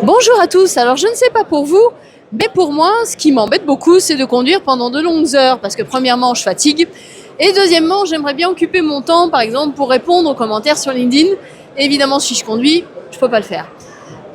Bonjour à tous, alors je ne sais pas pour vous, mais pour moi, ce qui m'embête beaucoup, c'est de conduire pendant de longues heures, parce que premièrement, je fatigue, et deuxièmement, j'aimerais bien occuper mon temps, par exemple, pour répondre aux commentaires sur LinkedIn. Et évidemment, si je conduis, je ne peux pas le faire.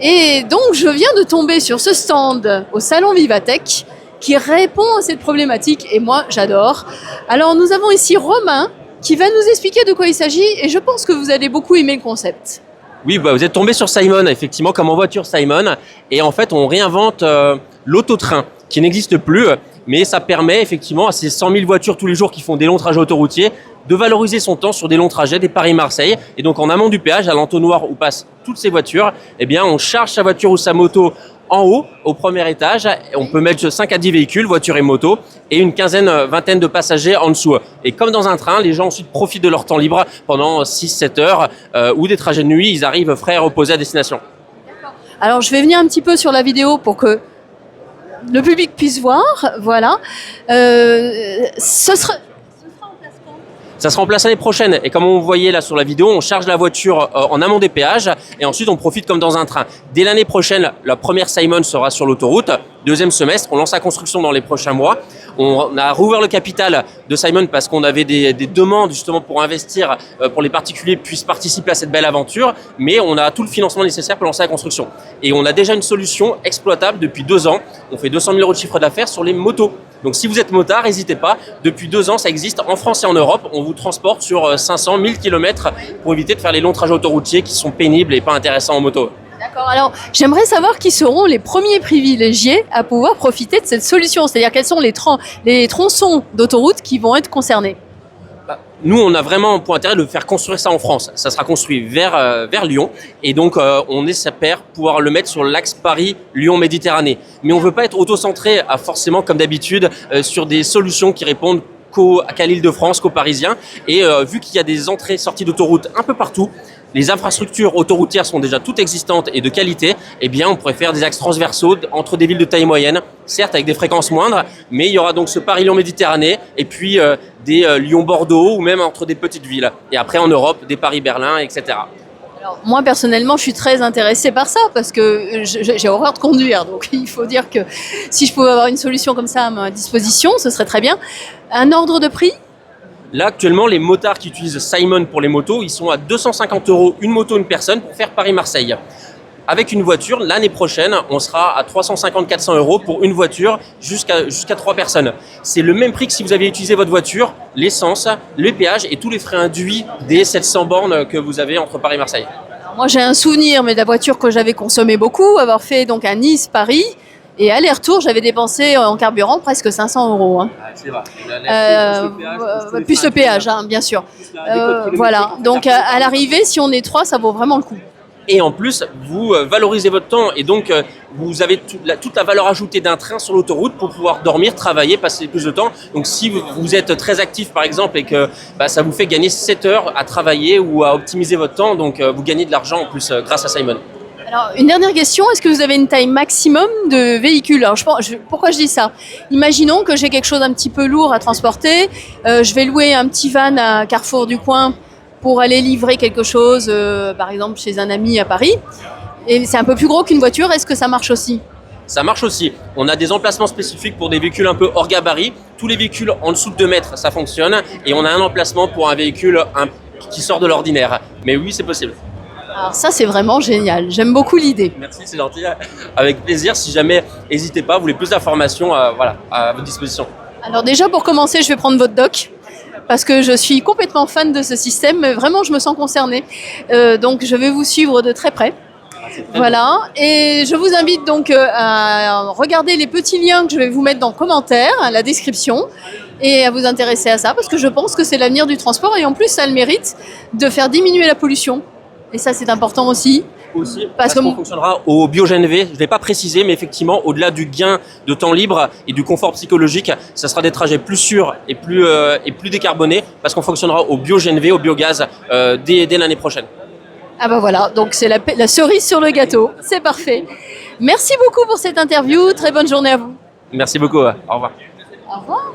Et donc, je viens de tomber sur ce stand au Salon Vivatech, qui répond à cette problématique, et moi, j'adore. Alors, nous avons ici Romain, qui va nous expliquer de quoi il s'agit, et je pense que vous allez beaucoup aimer le concept. Oui, vous êtes tombé sur Simon, effectivement, comme en voiture Simon. Et en fait, on réinvente l'autotrain, qui n'existe plus. Mais ça permet effectivement à ces 100 000 voitures tous les jours qui font des longs trajets autoroutiers de valoriser son temps sur des longs trajets, des Paris-Marseille. Et donc, en amont du péage, à l'entonnoir où passent toutes ces voitures, eh bien, on charge sa voiture ou sa moto en haut, au premier étage. On peut mettre 5 à 10 véhicules, voitures et motos, et une vingtaine de passagers en dessous. Et comme dans un train, les gens ensuite profitent de leur temps libre pendant 6-7 heures ou des trajets de nuit. Ils arrivent frais et reposés à destination. Alors, je vais venir un petit peu sur la vidéo pour que le public puisse voir. Voilà. Ça sera en place l'année prochaine. Et comme on voyait là sur la vidéo, on charge la voiture en amont des péages et ensuite on profite comme dans un train. Dès l'année prochaine, la première Simon sera sur l'autoroute. Deuxième semestre, on lance la construction dans les prochains mois. On a rouvert le capital de Simon parce qu'on avait des demandes justement pour investir, pour les particuliers puissent participer à cette belle aventure. Mais on a tout le financement nécessaire pour lancer la construction. Et on a déjà une solution exploitable depuis 2 ans. On fait 200 000 € de chiffre d'affaires sur les motos. Donc si vous êtes motard, n'hésitez pas. Depuis 2 ans, ça existe en France et en Europe. On vous transporte sur 500 000 km pour éviter de faire les longs trajets autoroutiers qui sont pénibles et pas intéressants en moto. D'accord, alors j'aimerais savoir qui seront les premiers privilégiés à pouvoir profiter de cette solution, c'est-à-dire quels sont les tronçons d'autoroute qui vont être concernés. Nous, on a vraiment pour intérêt de faire construire ça en France. Ça sera construit vers Lyon et donc on espère pouvoir le mettre sur l'axe Paris-Lyon-Méditerranée. Mais on ne veut pas être auto-centré forcément comme d'habitude sur des solutions qui répondent qu'à l'Île-de-France, qu'aux Parisiens. Et vu qu'il y a des entrées-sorties d'autoroute un peu partout, les infrastructures autoroutières sont déjà toutes existantes et de qualité, eh bien on pourrait faire des axes transversaux entre des villes de taille moyenne, certes avec des fréquences moindres, mais il y aura donc ce Paris-Lyon-Méditerranée et puis des Lyon-Bordeaux ou même entre des petites villes. Et après en Europe, des Paris-Berlin, etc. Alors, moi personnellement, je suis très intéressée par ça parce que j'ai horreur de conduire. Donc il faut dire que si je pouvais avoir une solution comme ça à ma disposition, ce serait très bien. Un ordre de prix ? Là, actuellement, les motards qui utilisent Simon pour les motos, ils sont à 250 € une moto, une personne pour faire Paris-Marseille. Avec une voiture, l'année prochaine, on sera à 350-400 € pour une voiture jusqu'à 3 personnes. C'est le même prix que si vous aviez utilisé votre voiture, l'essence, le péage et tous les frais induits des 700 bornes que vous avez entre Paris et Marseille. Alors, moi, j'ai un souvenir mais de la voiture que j'avais consommée beaucoup, avoir fait donc à Nice-Paris. Et aller-retour, j'avais dépensé en carburant presque 500 €. Hein. Ah, c'est vrai. Plus le péage, hein, bien sûr. Voilà. Donc à l'arrivée, si on est 3, ça vaut vraiment le coup. Et en plus, vous valorisez votre temps et donc vous avez toute la valeur ajoutée d'un train sur l'autoroute pour pouvoir dormir, travailler, passer plus de temps. Donc si vous êtes très actif par exemple et que ça vous fait gagner 7 heures à travailler ou à optimiser votre temps, donc vous gagnez de l'argent en plus grâce à Simon. Alors, une dernière question, est-ce que vous avez une taille maximum de véhicule ? Alors, pourquoi je dis ça ? Imaginons que j'ai quelque chose un petit peu lourd à transporter, je vais louer un petit van à Carrefour du coin pour aller livrer quelque chose, par exemple chez un ami à Paris, et c'est un peu plus gros qu'une voiture, est-ce que ça marche aussi ? Ça marche aussi. On a des emplacements spécifiques pour des véhicules un peu hors gabarit. Tous les véhicules en dessous de 2 mètres, ça fonctionne, et on a un emplacement pour un véhicule qui sort de l'ordinaire. Mais oui, c'est possible. Alors ça, c'est vraiment génial. J'aime beaucoup l'idée. Merci, c'est gentil. Avec plaisir. Si jamais, n'hésitez pas. Vous voulez plus d'informations, à votre disposition. Alors déjà, pour commencer, je vais prendre votre doc parce que je suis complètement fan de ce système. Mais vraiment, je me sens concernée. Donc, je vais vous suivre de très près. Voilà. Et je vous invite donc à regarder les petits liens que je vais vous mettre dans le commentaire, la description, et à vous intéresser à ça parce que je pense que c'est l'avenir du transport et en plus, ça a le mérite de faire diminuer la pollution. Et ça, c'est important aussi. Parce qu'on fonctionnera au biogène V. Je ne vais pas préciser, mais effectivement, au-delà du gain de temps libre et du confort psychologique, ça sera des trajets plus sûrs et plus décarbonés parce qu'on fonctionnera au biogène V, au biogaz dès l'année prochaine. Ah bah voilà, donc c'est la cerise sur le gâteau. C'est parfait. Merci beaucoup pour cette interview. Très bonne journée à vous. Merci beaucoup. Au revoir. Au revoir.